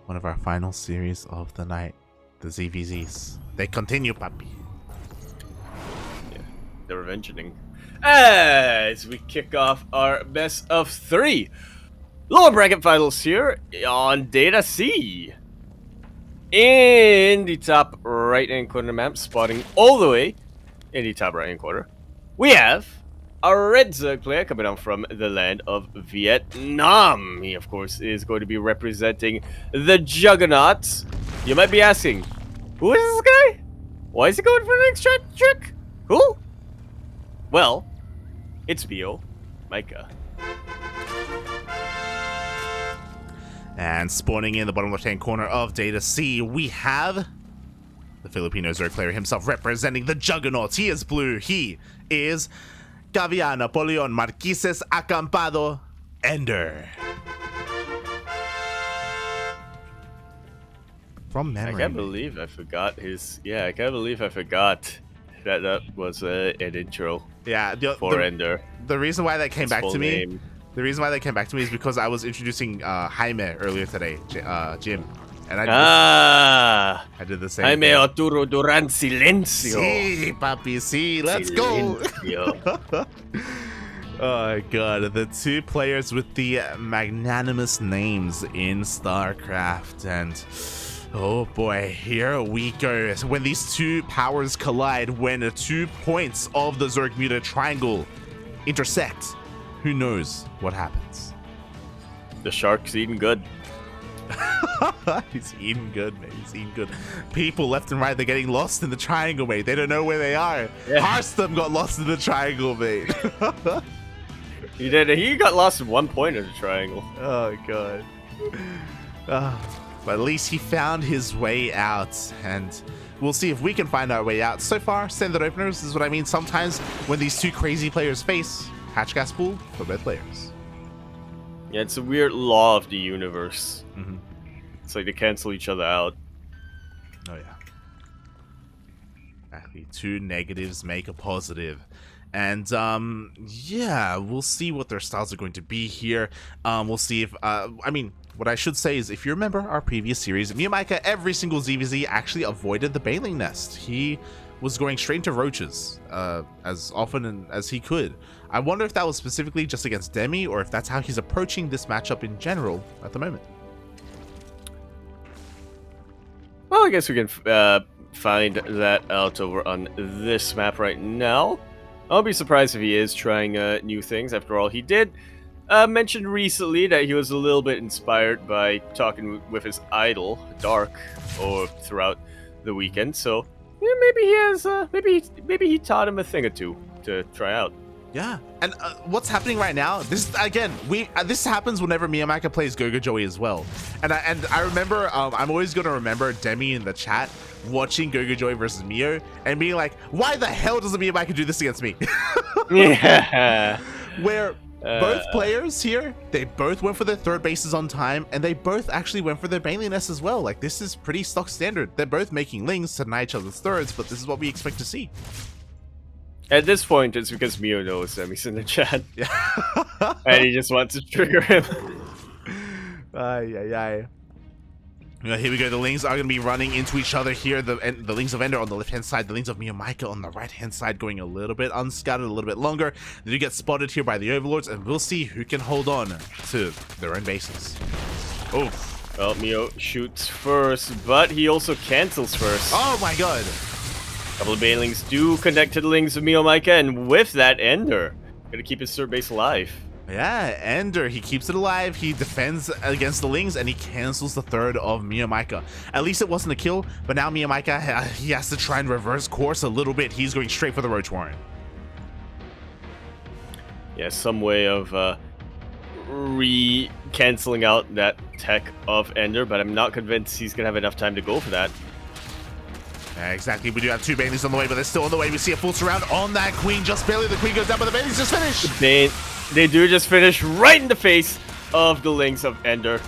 one of our final series of the night. The ZvZs. They continue, puppy. Yeah, they're revengeing. As we kick off our best of 3 lower bracket finals here on Data C. In the top right-hand corner of the map, spotting all the way in the top right-hand corner, we have a red Zerg player coming out from the land of Vietnam. He, of course, is going to be representing the Juggernauts. You might be asking, who is this guy? Why is he going for an extra trick? Who? Well, it's MeomaikA. And spawning in the bottom left-hand corner of Data C, we have the Filipino Zerg player himself representing the Juggernauts. He is blue. He is Gavian Napoleon Marquises Acampado EnDerr. From memory. I can't believe I forgot his... Yeah, I can't believe I forgot that was an intro. Yeah, for EnDerr. The reason why that came back to me... The reason why that came back to me is because I was introducing Jaime earlier today, Jim. And I did the same Jaime thing. Arturo Duran Silencio. Sí, papi, sí, let's go. Oh my god, the two players with the magnanimous names in StarCraft, and oh boy, here we go. So when these two powers collide, when the 2 points of the Zerg Muta triangle intersect, who knows what happens? The shark's eating good. He's eating good, man. He's eating good. People left and right, they're getting lost in the triangle, mate. They don't know where they are. Yeah. Harstham got lost in the triangle, mate. He did. He got lost at one point in the triangle. Oh, God. But at least he found his way out, and we'll see if we can find our way out. So far, standard openers is what I mean. Sometimes when these two crazy players face, hatch gas pool for both players. Yeah, it's a weird law of the universe. Mm-hmm. It's like they cancel each other out. Oh, yeah. Exactly. 2 negatives make a positive. And, yeah, we'll see what their styles are going to be here. We'll see if, I mean, what I should say is, if you remember our previous series, MeomaikA, every single ZvZ actually avoided the Baling Nest. He was going straight into roaches, as often as he could. I wonder if that was specifically just against Demi, or if that's how he's approaching this matchup in general at the moment. Well, I guess we can find that out over on this map right now. I'll be surprised if he is trying new things. After all, he did mention recently that he was a little bit inspired by talking with his idol, Dark, or throughout the weekend. So yeah, maybe he has, maybe he taught him a thing or two to try out. Yeah, and what's happening right now? This again, this happens whenever MeomaikA plays Gogo Joey as well. And I remember, I'm always gonna remember Demi in the chat watching Gogo Joey versus Mio and being like, why the hell doesn't MeomaikA do this against me? Yeah. Where both players here, they both went for their third bases on time, and they both actually went for their Baling Nest as well. Like, this is pretty stock standard. They're both making lings to deny each other's thirds, but this is what we expect to see. At this point, it's because Mio knows he's in the chat. Yeah. And he just wants to trigger him. Here we go. The Lings are going to be running into each other here. The Lings of EnDerr on the left-hand side, the Lings of MeomaikA on the right-hand side, going a little bit unscouted, a little bit longer. They do get spotted here by the Overlords, and we'll see who can hold on to their own bases. Oh. Well, Mio shoots first, but he also cancels first. Oh my god. Couple of Banelings do connect to the Lings of MeomaikA, and with that, EnDerr gonna keep his third base alive. Yeah, EnDerr, he keeps it alive, he defends against the Lings, and he cancels the third of MeomaikA. At least it wasn't a kill, but now MeomaikA, he has to try and reverse course a little bit. He's going straight for the Roach Warren. Yeah, some way of canceling out that tech of EnDerr, but I'm not convinced he's gonna have enough time to go for that. Exactly, we do have 2 Banelings on the way, but they're still on the way. We see a full surround on that Queen, just barely. The Queen goes down, but the Banelings just finished. They do just finish right in the face of the Lings of EnDerr.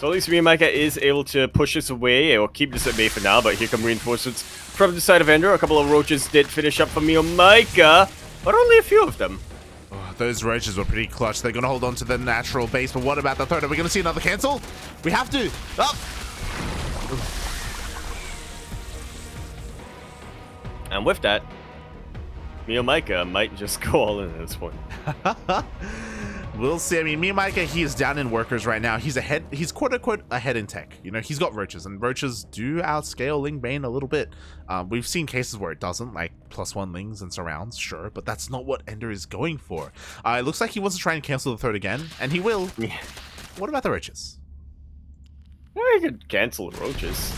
So at least MeomaikA is able to push this away, or keep this at bay for now, but here come reinforcements from the side of EnDerr. A couple of roaches did finish up for MeomaikA, but only a few of them. Oh, those roaches were pretty clutch. They're going to hold on to the natural base, but what about the third? Are we going to see another cancel? We have to. Oh, And with that, MeomaikA might just go all in at this point. We'll see. I mean, MeomaikA, he is down in workers right now. He's ahead. He's quote unquote ahead in tech. You know, he's got roaches, and roaches do outscale Ling Bane a little bit. We've seen cases where it doesn't, like +1 Lings and surrounds, sure, but that's not what EnDerr is going for. It looks like he wants to try and cancel the third again, and he will. Yeah. What about the roaches? Yeah, you could cancel the roaches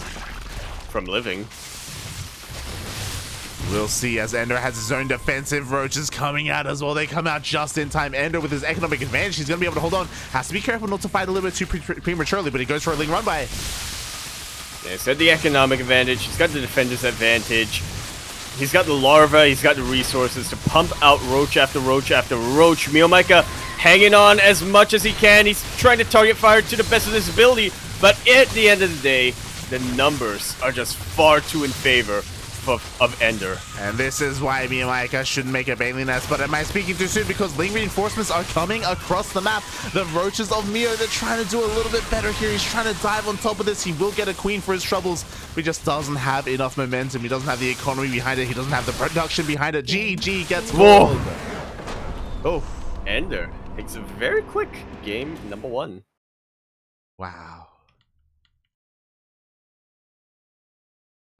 from living. We'll see as EnDerr has his own defensive roaches coming out as well. They come out just in time. EnDerr with his economic advantage, he's going to be able to hold on. Has to be careful not to fight a little bit too prematurely, but he goes for a Ling run by. Yeah, he's got the economic advantage. He's got the defender's advantage. He's got the larva. He's got the resources to pump out roach after roach after roach. MeomaikA hanging on as much as he can. He's trying to target fire to the best of his ability, but at the end of the day, the numbers are just far too in favor of EnDerr. And this is why MeomaikA shouldn't make a Baneling Nest, but am I speaking too soon? Because Ling reinforcements are coming across the map. The roaches of Meo, they're trying to do a little bit better here. He's trying to dive on top of this. He will get a queen for his troubles, but he just doesn't have enough momentum. He doesn't have the economy behind it. He doesn't have the production behind it. GG gets rolled. Oh. EnDerr takes a very quick game number 1. Wow.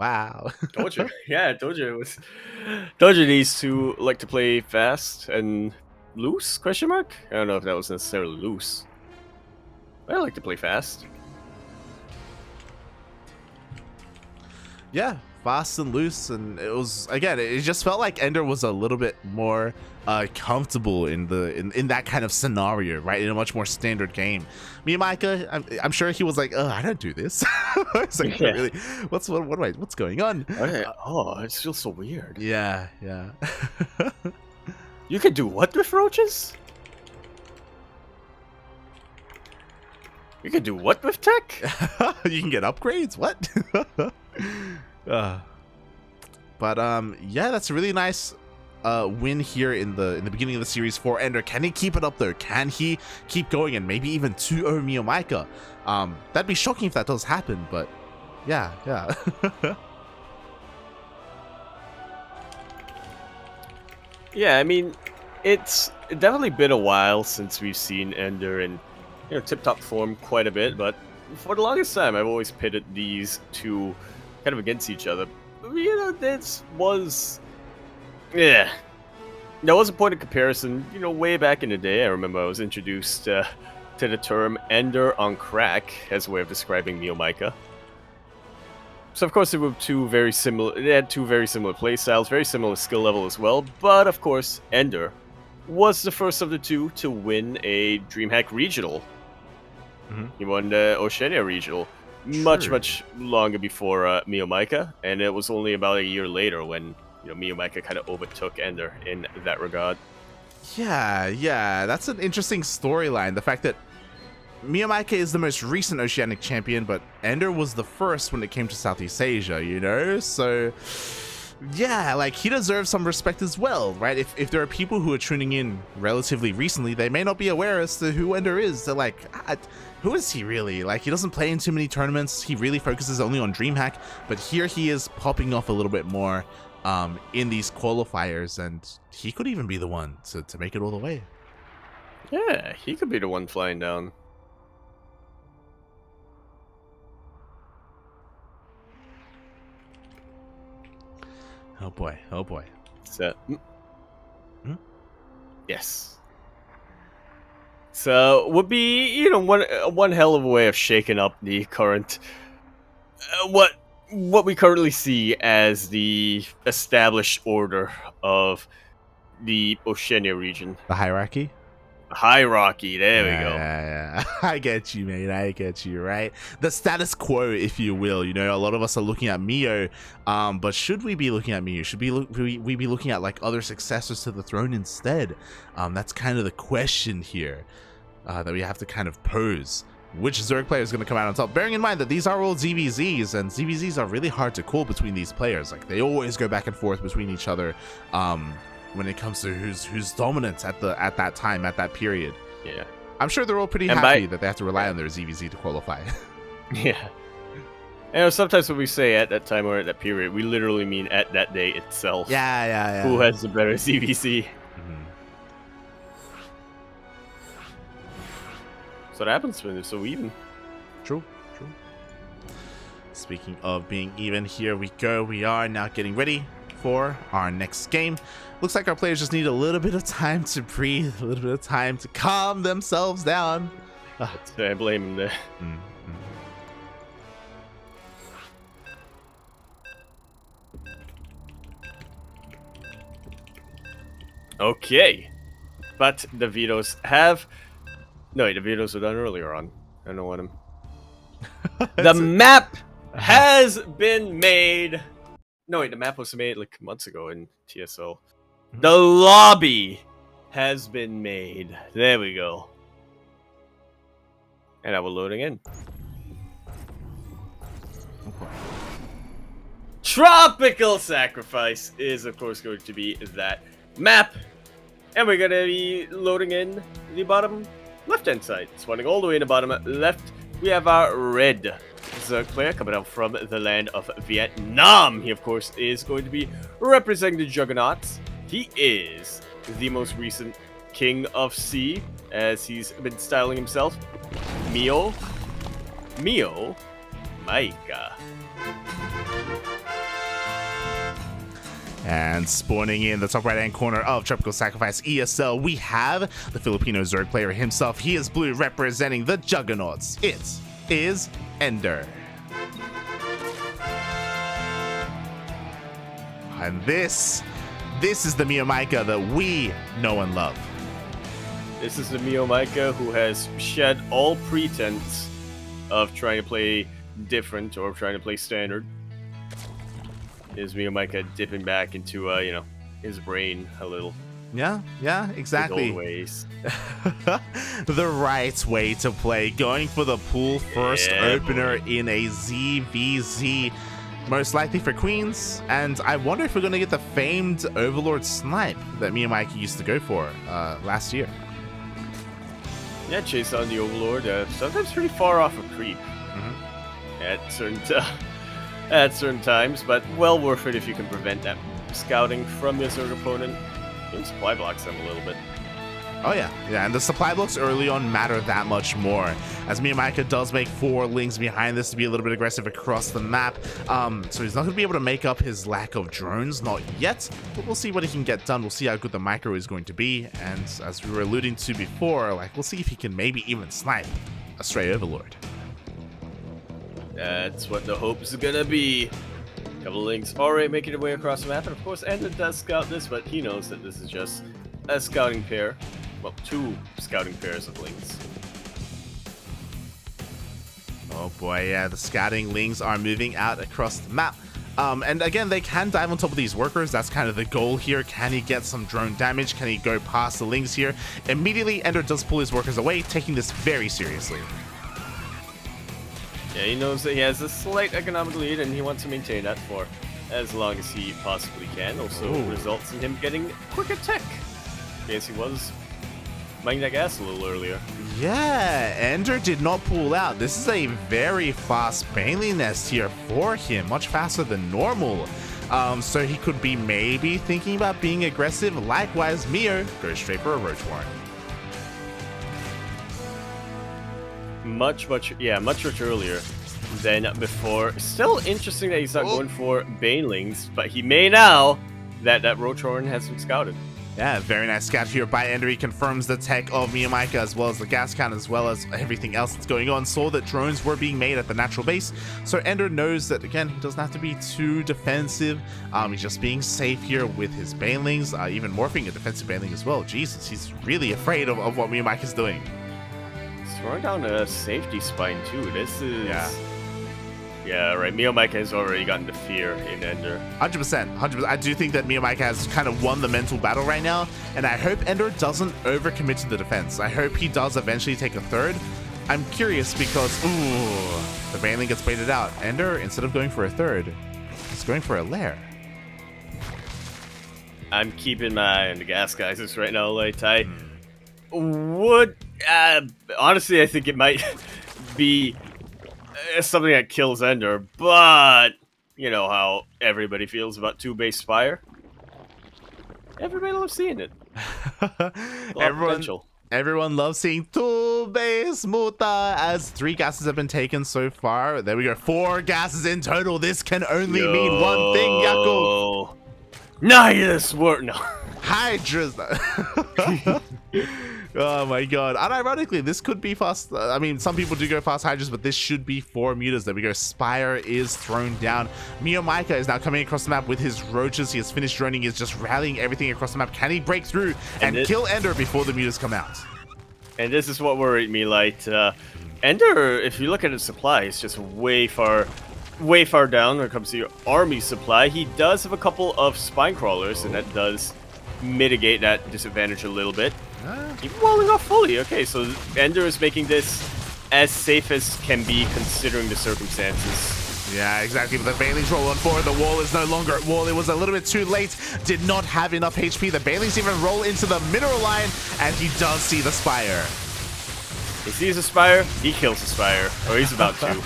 Wow. Told you. Yeah, I told you it was. Told you these two like to play fast and loose? Question mark? I don't know if that was necessarily loose. I like to play fast. Yeah, fast and loose, and it was, again, it just felt like EnDerr was a little bit more comfortable in that kind of scenario, right? In a much more standard game. MeomaikA, I'm sure he was like, I don't do this. It's like, Yeah. really, what's going on? Oh, it feels so weird. Yeah. You can do what with roaches? You can do what with tech? You can get upgrades. What? But yeah, that's a really nice win here in the beginning of the series for EnDerr. Can he keep it up though? Can he keep going and maybe even 2-0 MeomaikA? That'd be shocking if that does happen, but yeah. Yeah, I mean, it's definitely been a while since we've seen EnDerr in tip-top form quite a bit, but for the longest time I've always pitted these two kind of against each other. This was... Yeah. There was a point of comparison, way back in the day. I remember I was introduced to the term EnDerr on crack as a way of describing MeomaikA. So of course they were they had two very similar playstyles, very similar skill level as well, but of course EnDerr was the first of the two to win a DreamHack Regional. Mm-hmm. He won the Oceania Regional much longer before MeomaikA, and it was only about a year later when MeomaikA kind of overtook EnDerr in that regard. Yeah, that's an interesting storyline. The fact that MeomaikA is the most recent Oceanic champion, but EnDerr was the first when it came to Southeast Asia, so yeah, like, he deserves some respect as well, right? If there are people who are tuning in relatively recently, they may not be aware as to who EnDerr is. They're like, who is he really? Like, he doesn't play in too many tournaments. He really focuses only on DreamHack, but here he is popping off a little bit more in these qualifiers, and he could even be the one to make it all the way. Yeah, he could be the one flying down. Oh boy. So, yes. So would be one hell of a way of shaking up the current what we currently see as the established order of the Oceania region. The hierarchy? Hierarchy, there we go. Yeah. I get you, mate. I get you, right? The status quo, if you will. A lot of us are looking at Meo, but should we be looking at Meo? Should we be looking at like other successors to the throne instead? That's kind of the question here that we have to kind of pose. Which Zerg player is going to come out on top? Bearing in mind that these are all ZvZs, and ZvZs are really hard to call between these players. Like, they always go back and forth between each other. When it comes to who's dominant at that time, at that period. Yeah. I'm sure they're all pretty happy that they have to rely on their ZvZ to qualify. Yeah. You know, sometimes when we say at that time or at that period, we literally mean at that day itself. Yeah. Who has the better ZvZ? Mhm. So what happens when they're so even. True. Speaking of being even, here we go. We are now getting ready for our next game. Looks like our players just need a little bit of time to breathe, a little bit of time to calm themselves down. I blame him there. Okay. But the vetoes have... No, wait, the vetoes were done earlier on. I don't want them. The map has been made. No, wait, the map was made like months ago in TSO. The lobby has been made. There we go. And now we're loading in. Tropical Sacrifice is, of course, going to be that map. And we're going to be loading in the bottom left-hand side. Spawning all the way in the bottom left, we have our red Zerg player coming out from the land of Vietnam. He, of course, is going to be representing the Juggernauts. He is the most recent King of Sea, as he's been styling himself. MeomaikA. And spawning in the top right-hand corner of Tropical Sacrifice ESL, we have the Filipino Zerg player himself. He is blue, representing the Juggernauts. It is EnDerr. And this is the MeomaikA that we know and love. This is the MeomaikA who has shed all pretense of trying to play different or trying to play standard. Is MeomaikA dipping back into, you know, his brain a little. Yeah, exactly. His old ways. The right way to play. Going for the pool first opener in a ZvZ. Most likely for Queens. And I wonder if we're going to get the famed Overlord snipe that MeomaikA used to go for last year. Yeah, chase on the Overlord. Sometimes pretty far off a creep. At certain times, but well worth it if you can prevent that scouting from your Zerg opponent. You can supply blocks them a little bit. Oh yeah, and the supply blocks early on matter that much more, as MeomaikA does make 4 lings behind this to be a little bit aggressive across the map, so he's not going to be able to make up his lack of drones, not yet, but we'll see what he can get done. We'll see how good the micro is going to be, and as we were alluding to before, like, we'll see if he can maybe even snipe a stray Overlord. That's what the hope's gonna be. A couple of links already making their way across the map, and of course EnDerr does scout this, but he knows that this is just a scouting pair. Well, 2 scouting pairs of links. Oh boy, yeah, the scouting lings are moving out across the map. And again, they can dive on top of these workers. That's kind of the goal here. Can he get some drone damage? Can he go past the lings here? Immediately, EnDerr does pull his workers away, taking this very seriously. Yeah, he knows that he has a slight economic lead, and he wants to maintain that for as long as he possibly can. Also results in him getting quicker tech. Yes, he was mining that gas a little earlier. Yeah, EnDerr did not pull out. This is a very fast Bailey nest here for him, much faster than normal. So he could be maybe thinking about being aggressive. Likewise, Meo goes straight for a Roach Warren. Much earlier than before. Still interesting that he's not going for Banelings, but he may now that Roach Horn has been scouted. Yeah, very nice scout here by EnDerr. He confirms the tech of MeomaikA as well as the gas count as well as everything else that's going on. Saw that drones were being made at the natural base. So EnDerr knows that, again, he doesn't have to be too defensive. He's just being safe here with his Banelings, even morphing a defensive Baneling as well. Jesus, he's really afraid of what MeomaikA is doing. He's throwing down a safety spine too. This is... Yeah, right. MeomaikA has already gotten the fear in EnDerr. 100%. I do think that MeomaikA has kind of won the mental battle right now, and I hope EnDerr doesn't overcommit to the defense. I hope he does eventually take a third. I'm curious because, the Baneling gets baited out. EnDerr, instead of going for a third, is going for a lair. I'm keeping my eye on the gas geysers right now, like I would... honestly, I think it might be something that kills EnDerr, but you know how everybody feels about 2-base Spire. Everybody loves seeing it. A lot of potential. Everyone loves seeing two base muta as 3 gases have been taken so far. There we go. 4 gases in total. This can only mean one thing, Yaku. Nice work. No. Hydras. Oh my god. Unironically, this could be fast. I mean, some people do go fast Hydras, but this should be 4 mutas. There we go. Spire is thrown down. MeomaikA is now coming across the map with his roaches. He has finished droning. He is just rallying everything across the map. Can he break through and kill EnDerr before the mutas come out? And this is what worried me. Like, EnDerr, if you look at his supply, it's just way far down when it comes to your army supply. He does have a couple of spine crawlers, and that does mitigate that disadvantage a little bit. Even walling off fully. Okay, so EnDerr is making this as safe as can be considering the circumstances. Yeah, exactly. But the Bailey's roll on forward. The wall is no longer at wall. It was a little bit too late. Did not have enough HP. The Bailey's even roll into the mineral line, and he does see the Spire. He sees a Spire, he kills the Spire. Or he's about to.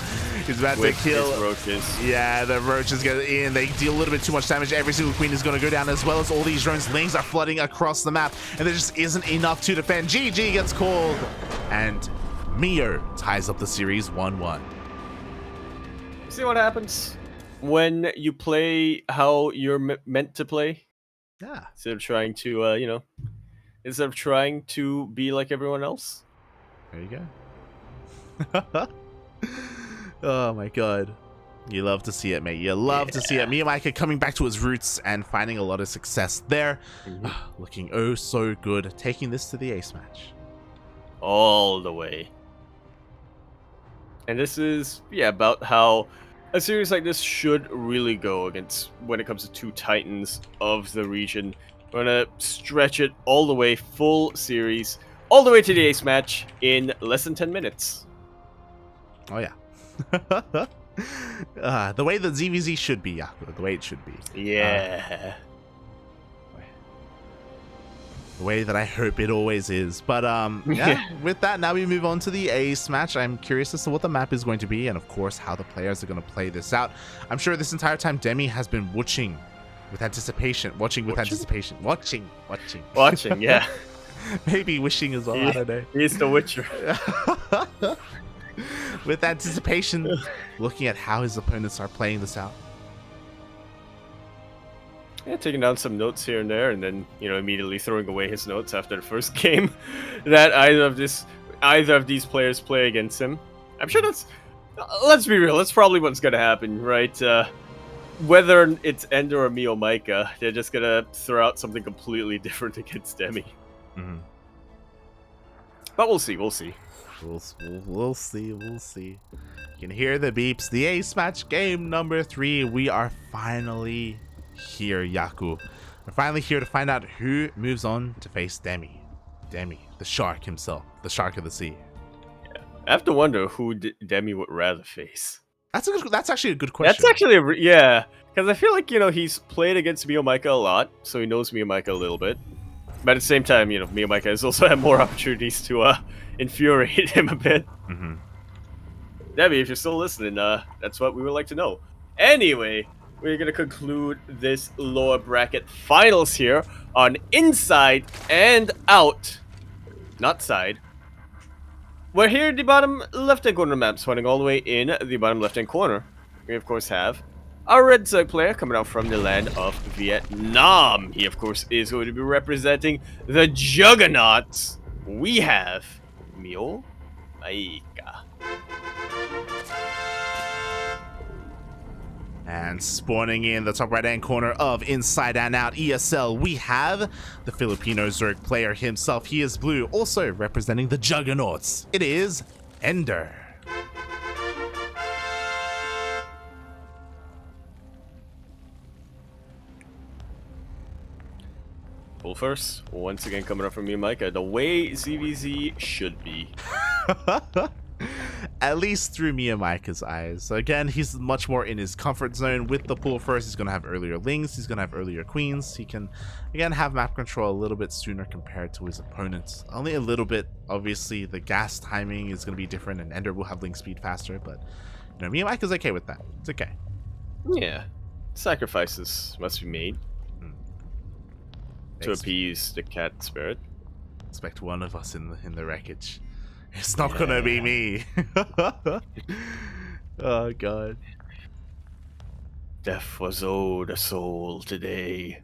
He's about to kill his roaches. Yeah, the roaches get in. They deal a little bit too much damage. Every single queen is going to go down, as well as all these drones. Lings are flooding across the map, and there just isn't enough to defend. GG gets called, and Mio ties up the series 1-1. See what happens when you play how you're meant to play? Yeah. Instead of trying to, instead of trying to be like everyone else. There you go. Oh my god. You love to see it, mate. You love to see it. MeomaikA coming back to his roots and finding a lot of success there. Looking oh so good. Taking this to the ace match. All the way. And this is, about how a series like this should really go against when it comes to 2 titans of the region. We're going to stretch it all the way, full series, all the way to the ace match in less than 10 minutes. Oh, yeah. The way that ZvZ should be, Yaku. The way it should be. Yeah. The way that I hope it always is. But yeah, with that, now we move on to the ace match. I'm curious as to what the map is going to be, and of course how the players are going to play this out. I'm sure this entire time Demi has been watching with anticipation. Watching, yeah. Maybe wishing as well, I don't know. He's the Witcher. With anticipation, looking at how his opponents are playing this out. Yeah, taking down some notes here and there, and then immediately throwing away his notes after the first game that either of these players play against him. I'm sure that's. Let's be real. That's probably what's gonna happen, right? Whether it's EnDerr or MeomaikA, they're just gonna throw out something completely different against Demi. Mm-hmm. But we'll see. We'll see. We'll see. You can hear the beeps. The ace match game number 3. We are finally here, Yaku. We're finally here to find out who moves on to face Demi. Demi, the shark himself, the shark of the sea. Yeah. I have to wonder who Demi would rather face. That's actually a good question. That's actually because I feel like he's played against MeomaikA a lot, so he knows MeomaikA a little bit. But at the same time, MeomaikA has also had more opportunities to infuriate him a bit. Mm-hmm. Debbie, if you're still listening, that's what we would like to know. Anyway, we're going to conclude this lower bracket finals here on Inside and Out. Not Side. We're here at the bottom left-hand corner map, spawning all the way in the bottom left-hand corner. We, of course, have our red Zerg player coming out from the land of Vietnam. He, of course, is going to be representing the Juggernauts. We have MeomaikA. And spawning in the top right-hand corner of Inside and Out ESL, we have the Filipino Zerg player himself. He is blue, also representing the Juggernauts. It is EnDerr. Well, first, once again coming up from MeomaikA, the way ZvZ should be. At least through MeomaikA's eyes. So again, he's much more in his comfort zone with the pool first. He's going to have earlier lings. He's going to have earlier queens. He can, again, have map control a little bit sooner compared to his opponents. Only a little bit. Obviously, the gas timing is going to be different, and EnDerr will have link speed faster, but You know, MeomaikA's okay with that. It's okay. Yeah. Sacrifices must be made to Ex- appease the cat spirit. Expect one of us in the wreckage. It's not gonna be me. Oh god. Death was owed a soul today.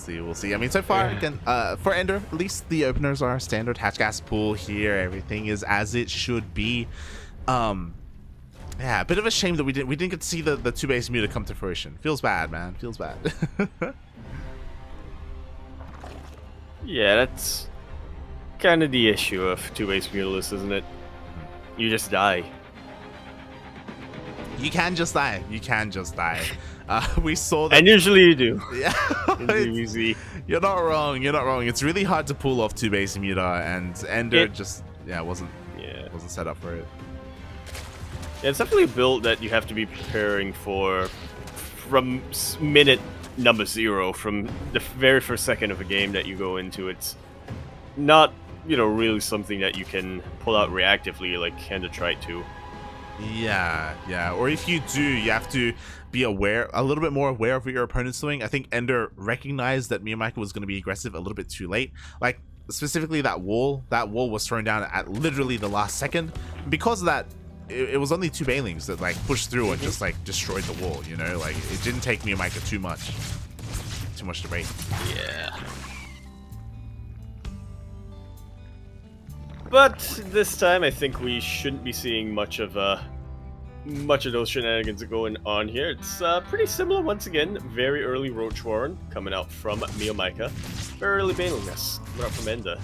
We'll see. I mean, so far, again, for EnDerr, at least the openers are standard hatch gas pool here. Everything is as it should be. Yeah, a bit of a shame that we didn't get to see the two base Mew to come to fruition. Feels bad, man. Feels bad. Yeah, that's kind of the issue of two-base Mutalisk, isn't it? You just die. You can just die. You can just die. We saw that. And usually you do. Yeah. Easy. You're not wrong. You're not wrong. It's really hard to pull off two base Muta, and EnDerr just wasn't set up for it. Yeah, it's definitely a build that you have to be preparing for from minute number 0, from the very first second of a game that you go into. It's not, really something that you can pull out reactively like EnDerr tried to. Yeah. Or if you do, you have to be aware, a little bit more aware of what your opponent's doing. I think EnDerr recognized that MeomaikA was going to be aggressive a little bit too late. Like, specifically that wall was thrown down at literally the last second. Because of that, it was only 2 Banelings that like pushed through and just like destroyed the wall, like it didn't take MeomaikA too much to break. Yeah. But this time I think we shouldn't be seeing much of those shenanigans going on here. It's pretty similar once again. Very early Roach Warren coming out from MeomaikA. Very early Banelingness coming out from EnDerr.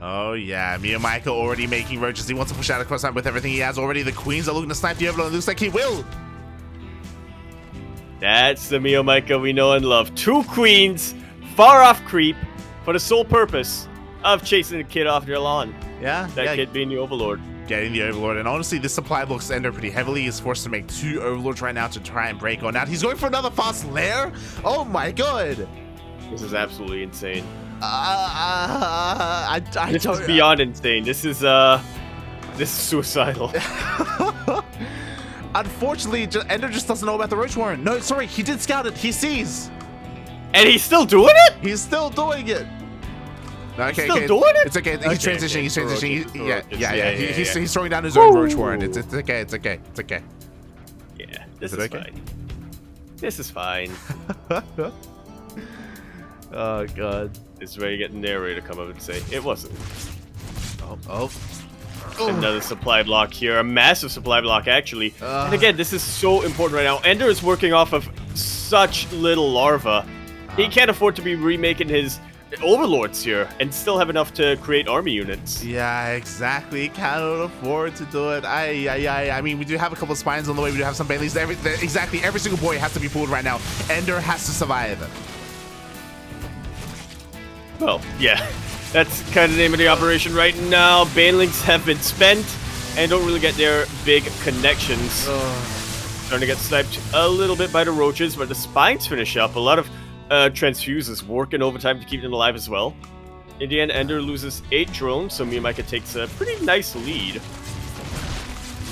Oh yeah, MeomaikA already making roaches. He wants to push out across that with everything he has already. The queens are looking to snipe the Overlord. It looks like he will. That's the MeomaikA we know and love. 2 queens, far off creep, for the sole purpose of chasing the kid off their lawn. Yeah, that kid being the Overlord. Getting the Overlord, and honestly, this supply blocks EnDerr pretty heavily. He's forced to make 2 Overlords right now to try and break on out. He's going for another fast lair. Oh my god! This is absolutely insane. This is beyond insane. This is suicidal. Unfortunately, EnDerr just doesn't know about the Roach Warren. No, sorry, he did scout it. He sees. And he's still doing it? He's still doing it. Okay, he's still doing it? It's okay. He's transitioning. He's transitioning. Yeah. He's throwing down his Woo! own Roach Warren. It's okay. It's okay. Yeah, this is is okay? fine. This is fine. Oh god. This is where you get the narrator to come up and say, it wasn't. Oh. Another supply block here. A massive supply block, actually. And again, this is so important right now. EnDerr is working off of such little larva. He can't afford to be remaking his Overlords here and still have enough to create army units. Yeah, exactly. Cannot afford to do it. I mean, we do have a couple of spines on the way. We do have some Baileys. Exactly. Every single boy has to be pulled right now. EnDerr has to survive. Well, yeah. That's kind of the name of the operation right now. Banelings have been spent and don't really get their big connections. Starting to get sniped a little bit by the roaches, but the spines finish up. A lot of transfuses working overtime to keep them alive as well. In the end, EnDerr loses 8 drones, so MeomaikA takes a pretty nice lead.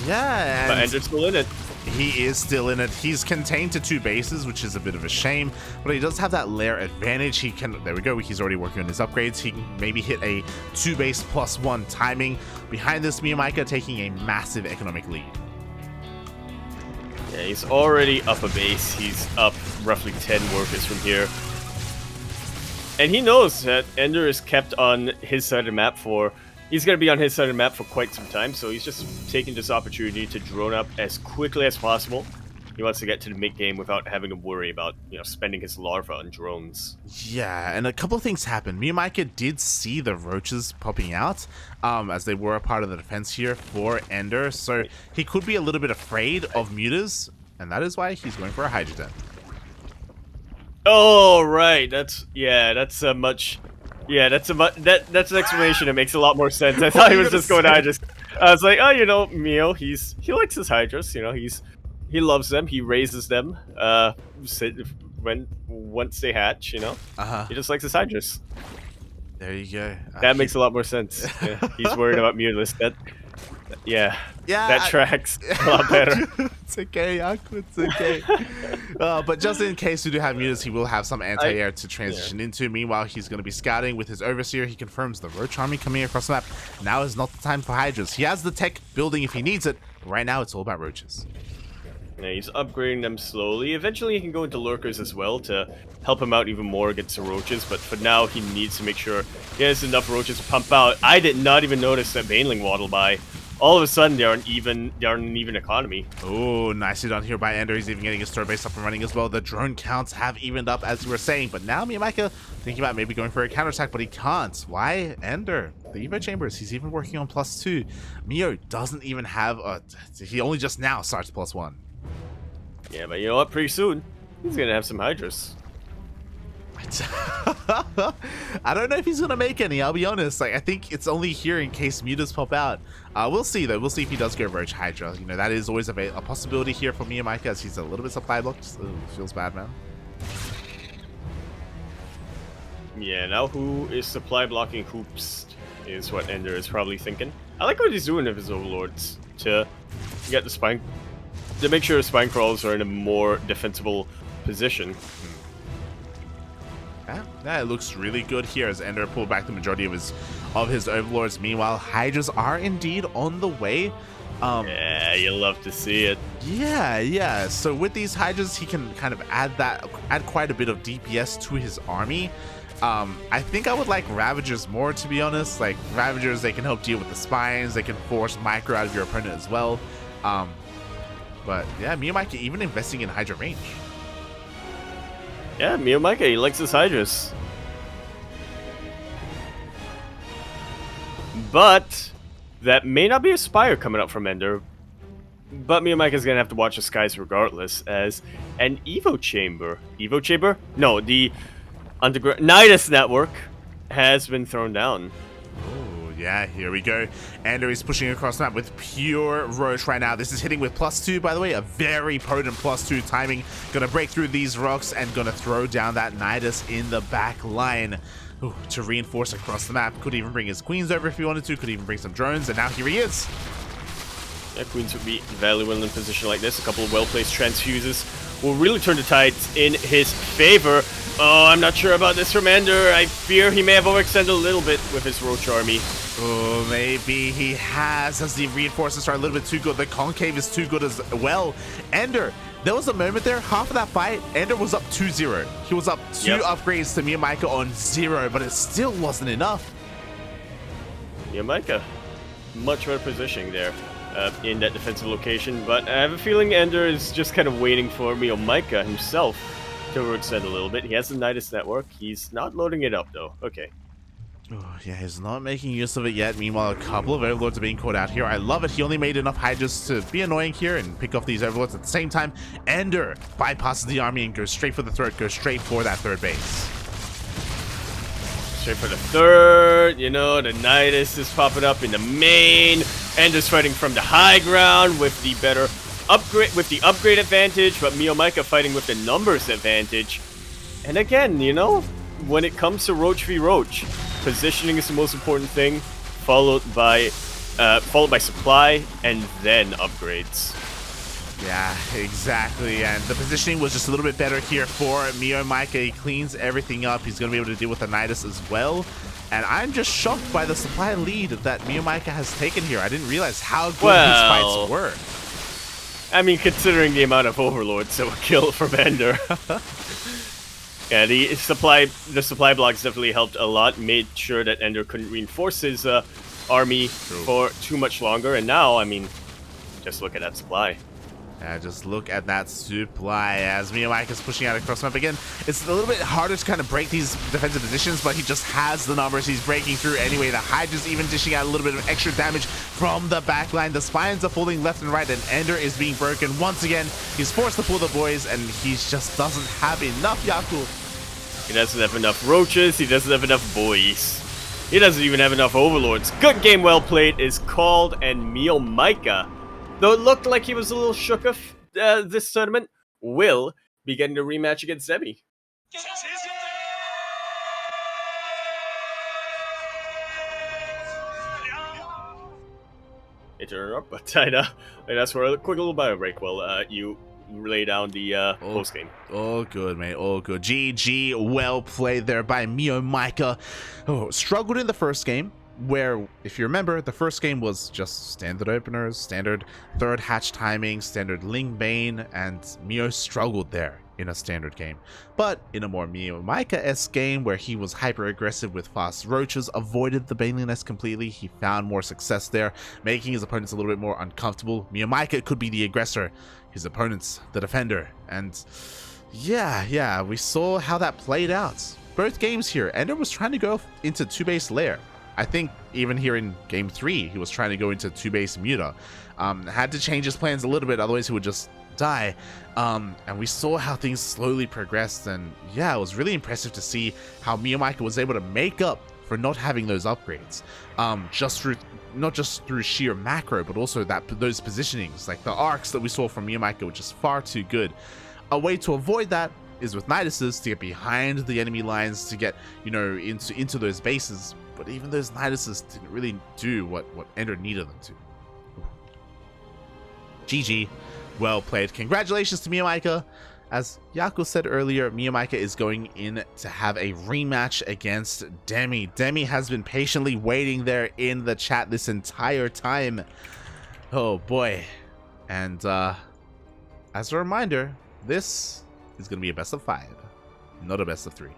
Yeah, but EnDerr's still in it. He is still in it. He's contained to 2 bases, which is a bit of a shame, but he does have that lair advantage. He can, there we go, he's already working on his upgrades. He can maybe hit a 2 base +1 timing. Behind this, MeomaikA taking a massive economic lead. Yeah, he's already up a base. He's up roughly 10 workers from here. And he knows that EnDerr is kept on his side of the map for... He's going to be on his side of the map for quite some time, so he's just taking this opportunity to drone up as quickly as possible. He wants to get to the mid-game without having to worry about, spending his larva on drones. Yeah, and a couple of things happened. MeomaikA did see the roaches popping out, as they were a part of the defense here for EnDerr, so he could be a little bit afraid of mutas, and that is why he's going for a Hydrogen. Oh, right. That's an explanation that makes a lot more sense. I thought he was just going to Hydras. I was like, oh, Mio, he likes his Hydras. He loves them. He raises them. Once they hatch, he just likes his Hydras. There you go. That makes a lot more sense. Yeah, he's worried about Mutalisk. Yeah, Yeah, that tracks a lot better. it's okay, Yaku, it's okay. But just in case we do have mutas, he will have some anti-air to transition into. Meanwhile, he's going to be scouting with his Overseer. He confirms the Roach army coming across the map. Now is not the time for Hydras. He has the tech building if he needs it, but right now it's all about Roaches. Yeah, he's upgrading them slowly. Eventually he can go into Lurkers as well to help him out even more against the Roaches, but for now he needs to make sure he has enough Roaches to pump out. I did not even notice that Baneling waddled by. All of a sudden they're an even economy. Oh, nicely done here by EnDerr. He's even getting his third base up and running as well. The drone counts have evened up as you were saying, but now MeomaikA thinking about maybe going for a counterattack, but he can't. Why? EnDerr, the Evo Chambers, he's even working on +2. Mio doesn't even have a... He only just now starts +1. Yeah, but you know what? Pretty soon, he's gonna have some Hydras. I don't know if he's gonna make any, I'll be honest. Like, I think it's only here in case mutas pop out. We'll see though. We'll see if he does go Roach Hydra. You know, that is always a possibility here for MeomaikA, as he's a little bit supply blocked. Ooh, feels bad, man. Yeah, now who is supply blocking hoops is what EnDerr is probably thinking. I like what he's doing with his overlords to get the spine, to make sure spine crawls are in a more defensible position. Yeah, it looks really good here as EnDerr pulled back the majority of his overlords. Meanwhile, Hydras are indeed on the way. Yeah, you love to see it. Yeah. So with these Hydras, he can kind of add quite a bit of DPS to his army. I think I would like Ravagers more, to be honest. Like, Ravagers, they can help deal with the spines. They can force micro out of your opponent as well. But yeah, MeomaikA even investing in Hydra range. Yeah, MeomaikA, he likes his Hydras. But that may not be a Spire coming up from EnDerr. But MeomaikA's gonna have to watch the skies regardless, as an Evo Chamber. Evo Chamber? No, the underground Nidus network has been thrown down. Yeah, here we go. EnDerr is pushing across the map with pure Roach right now. This is hitting with +2, by the way. A very potent +2 timing. Gonna break through these rocks and gonna throw down that Nidus in the back line. Ooh, to reinforce across the map. Could even bring his Queens over if he wanted to. Could even bring some drones. And now here he is. Yeah, Queens would be very well in a position like this. A couple of well-placed transfuses will really turn the tides in his favor. Oh, I'm not sure about this from EnDerr. I fear he may have overextended a little bit with his Roach army. Oh, maybe he has, as the reinforcements are a little bit too good. The concave is too good as well. EnDerr, there was a moment there, half of that fight, EnDerr was up 2-0. He was up 2 upgrades to MeomaikA on 0, but it still wasn't enough. MeomaikA, much better positioning there in that defensive location, but I have a feeling EnDerr is just kind of waiting for MeomaikA himself to overextend a little bit. He has the Nidus network. He's not loading it up, though. Okay. Oh, yeah, he's not making use of it yet. Meanwhile, a couple of Overlords are being caught out here. I love it. He only made enough Hydras to be annoying here and pick off these Overlords. At the same time, EnDerr bypasses the army and goes straight for the throat, goes straight for that third base. Straight for the third. You know, the Nidus is popping up in the main. EnDerr's fighting from the high ground with the better upgrade, with the upgrade advantage, but MeomaikA fighting with the numbers advantage. And again, you know, when it comes to Roach v Roach, positioning is the most important thing, followed by supply and then upgrades. Yeah, exactly. And the positioning was just a little bit better here for MeomaikA. He cleans everything up. He's going to be able to deal with the Nidus as well. And I'm just shocked by the supply lead that MeomaikA has taken here. I didn't realize how good his fights were. I mean, considering the amount of overlords that were killed from EnDerr. Yeah, the supply blocks definitely helped a lot. Made sure that EnDerr couldn't reinforce his army for too much longer. And now, I mean, just look at that supply. Yeah, just look at that supply as MeomaikA is pushing out across the map again. It's a little bit harder to kind of break these defensive positions, but he just has the numbers. He's breaking through anyway. The Hydra's even dishing out a little bit of extra damage from the backline. The spines are falling left and right, and EnDerr is being broken once again. He's forced to pull the boys, and he just doesn't have enough, Yaku. He doesn't have enough roaches. He doesn't have enough boys. He doesn't even have enough overlords. Good game, well played is called, and MeomaikA, though it looked like he was a little shook of this tournament, will be getting a rematch against ZvZ. It interrupt, but I know that's for a quick little bio break while you lay down the post game. All good, mate. All good. GG. Well played there by MeomaikA. Oh, struggled in the first game, where, if you remember, the first game was just standard openers, standard third hatch timing, standard Ling Bane, and Mio struggled there in a standard game. But in a more MeomaikA-esque game, where he was hyper-aggressive with fast roaches, avoided the Baneliness completely, he found more success there, making his opponents a little bit more uncomfortable. MeomaikA could be the aggressor, his opponent's the defender, and yeah, we saw how that played out. Both games here, EnDerr was trying to go into 2-base lair. I think even here in game 3, he was trying to go into 2-base Muta. Had to change his plans a little bit, otherwise he would just die. And we saw how things slowly progressed, and yeah, it was really impressive to see how MeomaikA was able to make up for not having those upgrades. Not just through sheer macro, but also those positionings, like the arcs that we saw from MeomaikA, which is far too good. A way to avoid that is with Nidases, to get behind the enemy lines, to get, into those bases. But even those Nidases didn't really do what EnDerr needed them to. GG. Well played. Congratulations to MeomaikA. As Yaku said earlier, MeomaikA is going in to have a rematch against Demi. Demi has been patiently waiting there in the chat this entire time. Oh boy. And as a reminder, this is going to be a best of 5, not a best of 3.